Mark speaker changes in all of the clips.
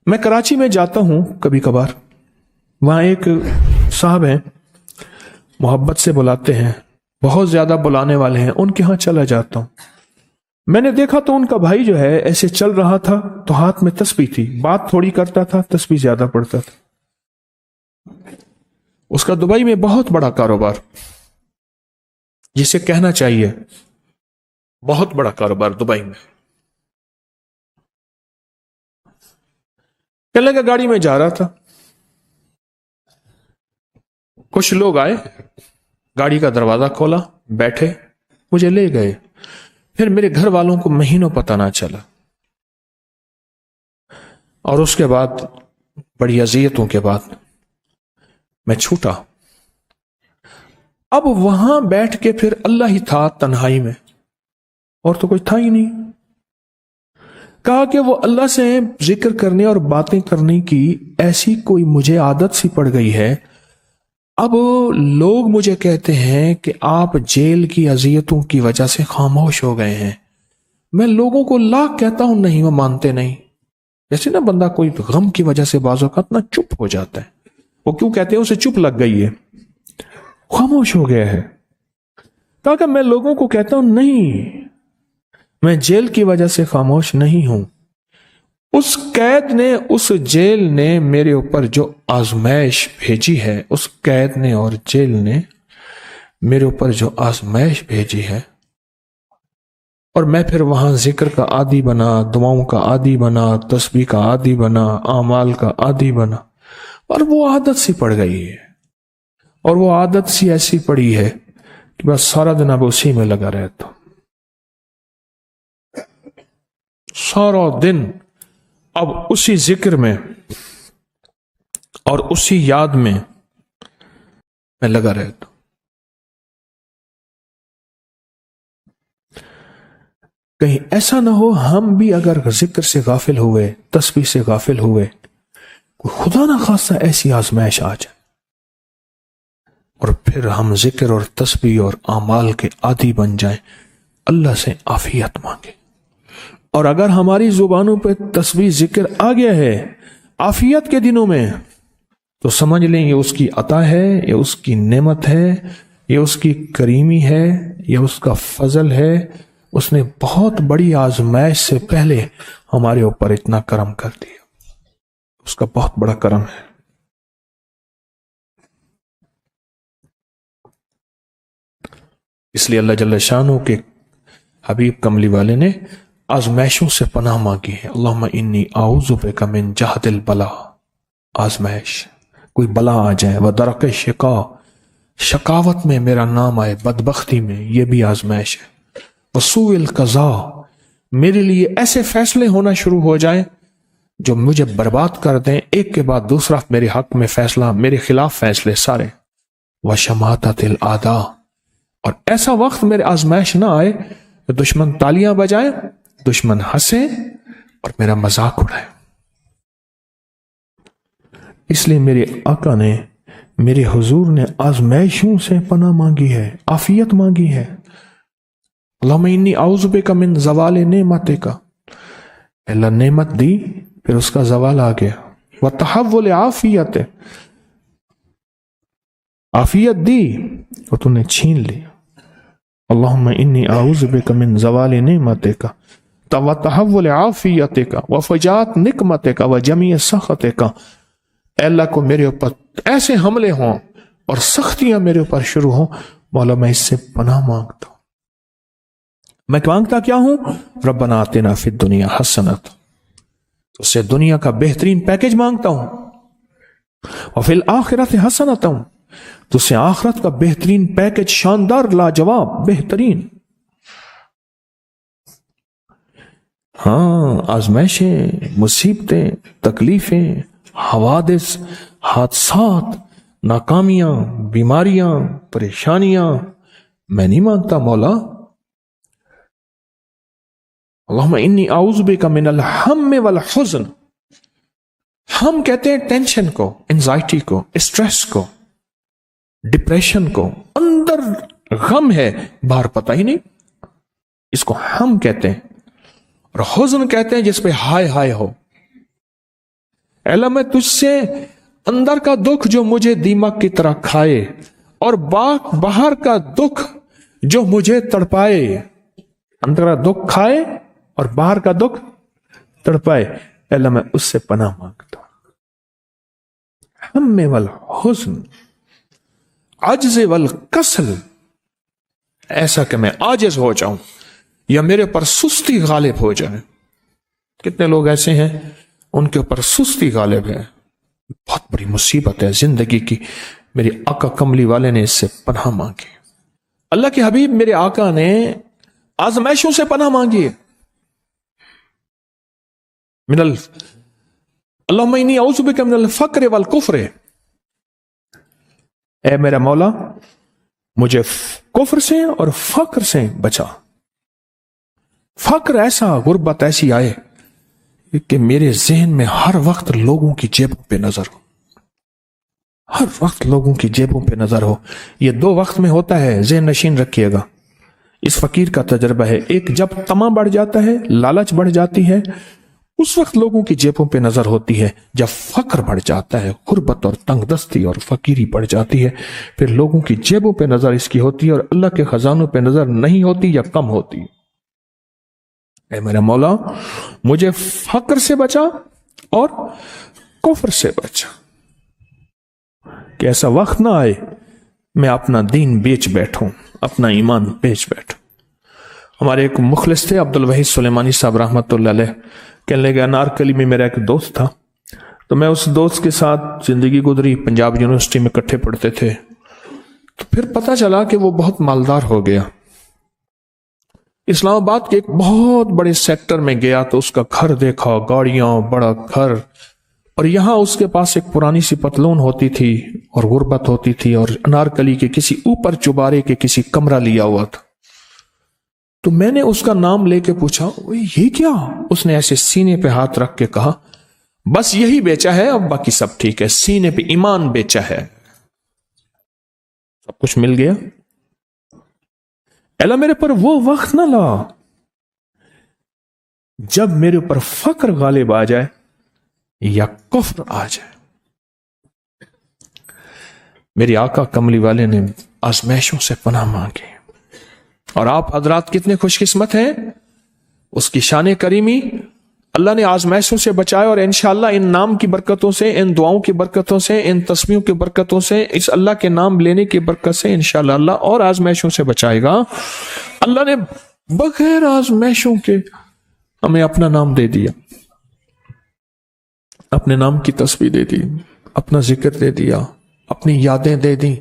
Speaker 1: میں کراچی میں جاتا ہوں کبھی کبھار، وہاں ایک صاحب ہیں، محبت سے بلاتے ہیں، بہت زیادہ بلانے والے ہیں، ان کے ہاں چلا جاتا ہوں۔ میں نے دیکھا تو ان کا بھائی جو ہے ایسے چل رہا تھا تو ہاتھ میں تسبیح تھی، بات تھوڑی کرتا تھا، تسبیح زیادہ پڑھتا تھا۔ اس کا دبئی میں بہت بڑا کاروبار، جسے کہنا چاہیے بہت بڑا کاروبار دبئی میں۔ کہنے لگا گاڑی میں جا رہا تھا، کچھ لوگ آئے، گاڑی کا دروازہ کھولا، بیٹھے، مجھے لے گئے۔ پھر میرے گھر والوں کو مہینوں پتہ نہ چلا، اور اس کے بعد بڑی اذیتوں کے بعد میں چھوٹا۔ اب وہاں بیٹھ کے پھر اللہ ہی تھا تنہائی میں، اور تو کوئی تھا ہی نہیں۔ کہا کہ وہ اللہ سے ذکر کرنے اور باتیں کرنے کی ایسی کوئی مجھے عادت سی پڑ گئی ہے، اب لوگ مجھے کہتے ہیں کہ آپ جیل کی اذیتوں کی وجہ سے خاموش ہو گئے ہیں۔ میں لوگوں کو لاکھ کہتا ہوں، نہیں، وہ مانتے نہیں۔ جیسے نا بندہ کوئی غم کی وجہ سے بعض اوقات نا چپ ہو جاتا ہے، وہ کیوں کہتے ہیں؟ اسے چپ لگ گئی ہے، خاموش ہو گیا ہے۔ تاکہ میں لوگوں کو کہتا ہوں، نہیں، میں جیل کی وجہ سے خاموش نہیں ہوں۔ اس قید نے، اس جیل نے میرے اوپر جو آزمائش بھیجی ہے، اس قید نے اور جیل نے میرے اوپر جو آزمائش بھیجی ہے، اور میں پھر وہاں ذکر کا عادی بنا، دعاؤں کا عادی بنا، تسبیح کا عادی بنا، اعمال کا عادی بنا، اور وہ عادت سی پڑ گئی ہے، اور وہ عادت سی ایسی پڑی ہے کہ بس سارا دن اب اسی میں لگا رہتا ہوں، سارا دن اب اسی ذکر میں اور اسی یاد میں لگا رہتا ہوں۔ کہیں ایسا نہ ہو ہم بھی اگر ذکر سے غافل ہوئے، تسبیح سے غافل ہوئے، کوئی خدا نہ خواستہ ایسی آزمائش آ جائے، اور پھر ہم ذکر اور تسبیح اور اعمال کے عادی بن جائیں، اللہ سے عافیت مانگے۔ اور اگر ہماری زبانوں پہ تسبیح ذکر آ گیا ہے عافیت کے دنوں میں، تو سمجھ لیں یہ اس کی عطا ہے، یہ اس کی نعمت ہے، یہ اس کی کریمی ہے، یہ اس کا فضل ہے۔ اس نے بہت بڑی آزمائش سے پہلے ہمارے اوپر اتنا کرم کر دیا، اس کا بہت بڑا کرم ہے۔ اس لیے اللہ جل شانہ کے حبیب کملی والے نے آزمائشوں سے پناہ مانگی ہے۔ اللہم انی اعوذ بک من جہد البلا، آزمائش، کوئی بلا آ جائے، ودرک شقا، شقاوت میں میرا نام آئے، بدبختی میں، یہ بھی آزمائش ہے، وسوء القضاء، میرے لیے ایسے فیصلے ہونا شروع ہو جائیں جو مجھے برباد کر دیں، ایک کے بعد دوسرا میرے حق میں فیصلہ، میرے خلاف فیصلے سارے، وشماتت الاعداء، اور ایسا وقت میرے آزمائش نہ آئے کہ دشمن تالیاں بجائے، دشمن ہنسے اور میرا مذاق اڑائے۔ اس لیے میرے آقا نے، میرے حضور نے آزمائشوں سے پناہ مانگی ہے، عافیت مانگی ہے۔ اللہم انی اعوذ بک من زوال نعمتک، اللہ نعمت دی پھر اس کا زوال آ گیا، وتحول عافیت، عافیت دی اور تو نے چھین لی۔ اللہم انی اعوذ بک من زوال نعمتک وتحول عافیتک وفجاءت نقمتک وجمیع سخطک، اے اللہ کو میرے اوپر ایسے حملے ہوں اور سختیاں میرے اوپر شروع ہوں، مولا میں اس سے پناہ مانگتا ہوں۔ میں مانگتا کیا ہوں؟ ربنا آتنا فی الدنیا حسنۃ، اس سے دنیا کا بہترین پیکج مانگتا ہوں، وفی الآخرۃ حسنۃ، تو سے آخرت کا بہترین پیکج، شاندار، لاجواب، بہترین۔ ہاں، آزمائشیں، مصیبتیں، تکلیفیں، حوادث، حادثات، ناکامیاں، بیماریاں، پریشانیاں، میں نہیں مانگتا مولا۔ اللہم انی اعوذ بک من الہم والحزن، ہم کہتے ہیں ٹینشن کو، انزائٹی کو، اسٹریس کو، ڈپریشن کو، اندر غم ہے باہر پتہ ہی نہیں، اس کو ہم کہتے ہیں، اور حزن کہتے ہیں جس پہ ہائے ہائے ہو، اللہ میں تجھ سے اندر کا دکھ جو مجھے دیمک کی طرح کھائے اور باہر کا دکھ جو مجھے تڑپائے، اندر کا دکھ کھائے اور باہر کا دکھ تڑپائے، اللہ میں اس سے پناہ مانگتا ہوں۔ ہم والحزن، عجز والکسل، ایسا کہ میں عاجز ہو جاؤں یا میرے پر سستی غالب ہو جائے۔ کتنے لوگ ایسے ہیں ان کے اوپر سستی غالب ہے، بہت بڑی مصیبت ہے زندگی کی۔ میرے آقا کملی والے نے اس سے پناہ مانگی، اللہ کے حبیب میرے آقا نے آزمائشوں سے پناہ مانگی۔ اللہم انی اعوذ بک من الفقر والکفر، اے میرا مولا مجھے کفر سے اور فقر سے بچا۔ فقر ایسا، غربت ایسی آئے کہ میرے ذہن میں ہر وقت لوگوں کی جیبوں پہ نظر ہو، ہر وقت لوگوں کی جیبوں پہ نظر ہو۔ یہ دو وقت میں ہوتا ہے، ذہن نشین رکھیے گا۔ اس فقیر کا تجربہ ہے، ایک جب طمع بڑھ جاتا ہے، لالچ بڑھ جاتی ہے، اس وقت لوگوں کی جیبوں پہ نظر ہوتی ہے۔ جب فقر بڑھ جاتا ہے، غربت اور تنگ دستی اور فقیری بڑھ جاتی ہے، پھر لوگوں کی جیبوں پہ نظر اس کی ہوتی ہے اور اللہ کے خزانوں پہ نظر نہیں ہوتی یا کم ہوتی۔ اے میرا مولا مجھے فقر سے بچا اور کفر سے بچا، کہ ایسا وقت نہ آئے میں اپنا دین بیچ بیٹھوں، اپنا ایمان بیچ بیٹھوں۔ ہمارے ایک مخلص تھے عبد الوحید سلیمانی صاحب رحمۃ اللہ علیہ، کہنے لگے انارکلی میں میرا ایک دوست تھا، تو میں اس دوست کے ساتھ زندگی گزری، پنجاب یونیورسٹی میں اکٹھے پڑھتے تھے۔ تو پھر پتہ چلا کہ وہ بہت مالدار ہو گیا، اسلام آباد کے ایک بہت بڑے سیکٹر میں گیا تو اس کا گھر دیکھا، گاڑیاں، بڑا گھر، اور یہاں اس کے پاس ایک پرانی سی پتلون ہوتی تھی اور غربت ہوتی تھی، اور انارکلی کے کسی اوپر چبارے کے کسی کمرہ لیا ہوا تھا۔ تو میں نے اس کا نام لے کے پوچھا یہ کیا؟ اس نے ایسے سینے پہ ہاتھ رکھ کے کہا بس یہی بیچا ہے، اب باقی سب ٹھیک ہے، سینے پہ ایمان بیچا ہے، سب کچھ مل گیا۔ اللہ میرے پر وہ وقت نہ لا جب میرے اوپر فقر غالب آ جائے یا کفر آ جائے۔ میری آقا کملی والے نے آزمائشوں سے پناہ مانگی، اور آپ حضرات کتنے خوش قسمت ہیں، اس کی شان کریمی اللہ نے آزمائشوں سے بچائے، اور انشاءاللہ ان نام کی برکتوں سے، ان دعاؤں کی برکتوں سے، ان تسبیحوں کی برکتوں سے، اس اللہ کے نام لینے کی برکت سے انشاءاللہ اللہ اور آزمائشوں سے بچائے گا۔ اللہ نے بغیر آزمائشوں کے ہمیں اپنا نام دے دیا، اپنے نام کی تسبیح دے دی، اپنا ذکر دے دیا، اپنی یادیں دے دی۔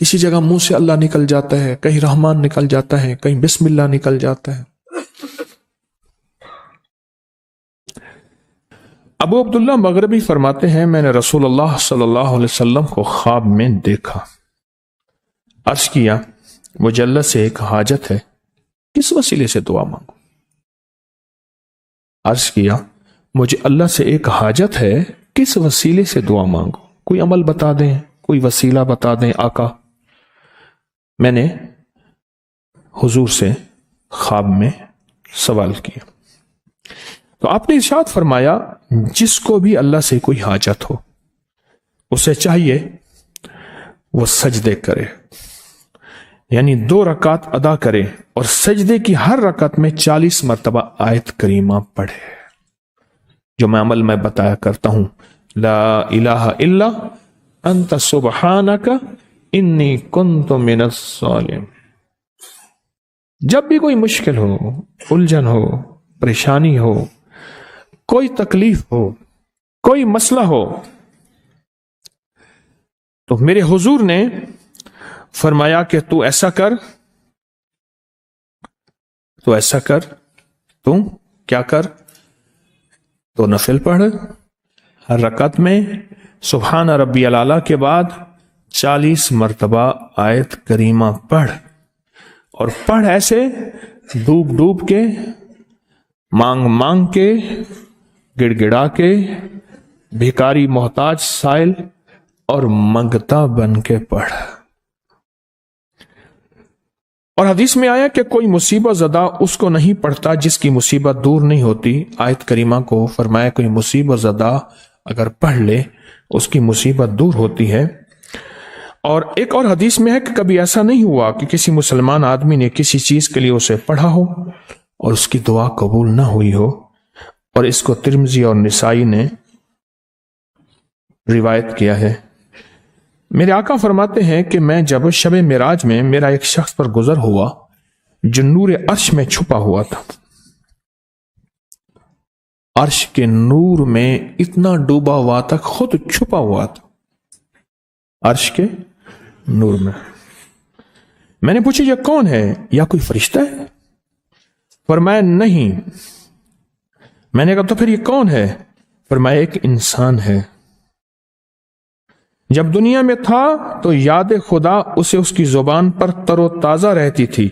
Speaker 1: کسی جگہ منہ سے اللہ نکل جاتا ہے، کہیں رحمان نکل جاتا ہے، کہیں بسم اللہ نکل جاتا ہے۔ ابو عبداللہ مغربی فرماتے ہیں میں نے رسول اللہ صلی اللہ علیہ وسلم کو خواب میں دیکھا، عرض کیا مجھے اللہ سے ایک حاجت ہے، کس وسیلے سے دعا مانگوں؟ عرض کیا مجھے اللہ سے ایک حاجت ہے، کس وسیلے سے دعا مانگوں؟ کوئی عمل بتا دیں، کوئی وسیلہ بتا دیں آقا۔ میں نے حضور سے خواب میں سوال کیا تو آپ نے ارشاد فرمایا جس کو بھی اللہ سے کوئی حاجت ہو اسے چاہیے وہ سجدے کرے، یعنی 2 رکعت ادا کرے اور سجدے کی ہر رکعت میں 40 مرتبہ آیت کریمہ پڑھے، جو میں عمل میں بتایا کرتا ہوں، لا الہ الا انت سبحانک انی کنت من الظالمین۔ جب بھی کوئی مشکل ہو، الجھن ہو، پریشانی ہو، کوئی تکلیف ہو، کوئی مسئلہ ہو، تو میرے حضور نے فرمایا کہ تو ایسا کر، تو کیا کر، تو نفل پڑھ، ہر رکعت میں سبحان ربی الاعلیٰ کے بعد 40 مرتبہ آیت کریمہ پڑھ، اور پڑھ ایسے ڈوب ڈوب کے، مانگ مانگ کے، گڑ گڑا کے، بھیکاری محتاج سائل اور منگتا بن کے پڑھ، اور حدیث میں آیا کہ کوئی مصیبت زدہ اس کو نہیں پڑھتا جس کی مصیبت دور نہیں ہوتی۔ آیت کریمہ کو فرمایا کوئی مصیبت زدہ اگر پڑھ لے اس کی مصیبت دور ہوتی ہے۔ اور ایک اور حدیث میں ہے کہ کبھی ایسا نہیں ہوا کہ کسی مسلمان آدمی نے کسی چیز کے لیے اسے پڑھا ہو اور اس کی دعا قبول نہ ہوئی ہو، اور اس کو ترمذی اور نسائی نے روایت کیا ہے۔ میرے آقا فرماتے ہیں کہ میں جب شب معراج میں میرا ایک شخص پر گزر ہوا جو نور عرش میں چھپا ہوا تھا، عرش کے نور میں اتنا ڈوبا ہوا تھا، خود چھپا ہوا تھا عرش کے نور میں۔ میں نے پوچھا یہ کون ہے؟ یا کوئی فرشتہ ہے؟ فرمایا نہیں۔ میں نے کہا تو پھر یہ کون ہے؟ فرمایا ایک انسان ہے، جب دنیا میں تھا تو یاد خدا اسے اس کی زبان پر تر و تازہ رہتی تھی،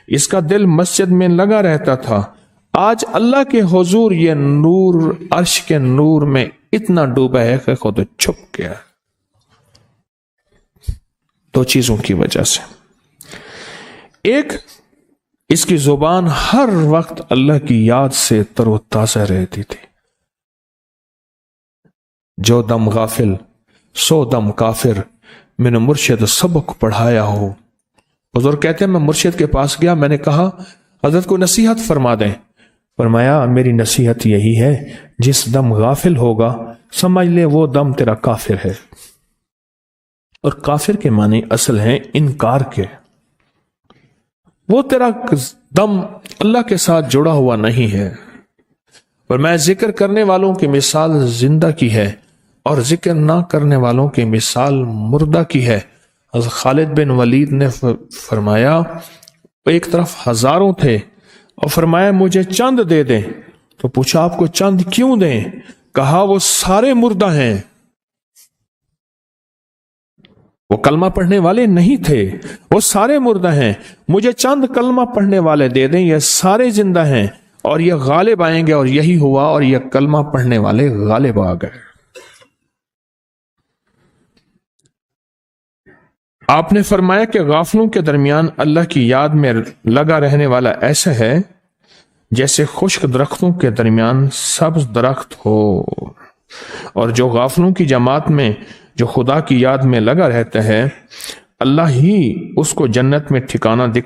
Speaker 1: اس کا دل مسجد میں لگا رہتا تھا۔ آج اللہ کے حضور یہ نور عرش کے نور میں اتنا ڈوبا ہے کہ خود چھپ گیا۔ دو چیزوں کی وجہ سے، ایک، اس کی زبان ہر وقت اللہ کی یاد سے تر و تازہ رہتی تھی۔ جو دم غافل سو دم کافر، میں نے مرشد سبق پڑھایا ہو۔ حضور کہتے ہیں میں مرشد کے پاس گیا، میں نے کہا حضرت کو نصیحت فرما دیں۔ فرمایا میری نصیحت یہی ہے جس دم غافل ہوگا سمجھ لے وہ دم تیرا کافر ہے۔ اور کافر کے معنی اصل ہیں انکار کے، وہ تیرا دم اللہ کے ساتھ جڑا ہوا نہیں ہے۔ اور میں ذکر کرنے والوں کی مثال زندہ کی ہے اور ذکر نہ کرنے والوں کی مثال مردہ کی ہے۔ حضرت خالد بن ولید نے فرمایا ایک طرف ہزاروں تھے اور فرمایا مجھے چند دے دیں، تو پوچھا آپ کو چند کیوں دیں؟ کہا وہ سارے مردہ ہیں، وہ کلمہ پڑھنے والے نہیں تھے، وہ سارے مردہ ہیں، مجھے چند کلمہ پڑھنے والے دے دیں، یہ سارے زندہ ہیں اور یہ غالب آئیں گے۔ اور یہی ہوا، اور یہ کلمہ پڑھنے والے غالب آ گئے۔ آپ نے فرمایا کہ غافلوں کے درمیان اللہ کی یاد میں لگا رہنے والا ایسا ہے جیسے خشک درختوں کے درمیان سبز درخت ہو، اور جو غافلوں کی جماعت میں جو خدا کی یاد میں لگا رہتا ہے اللہ ہی اس کو جنت میں ٹھکانہ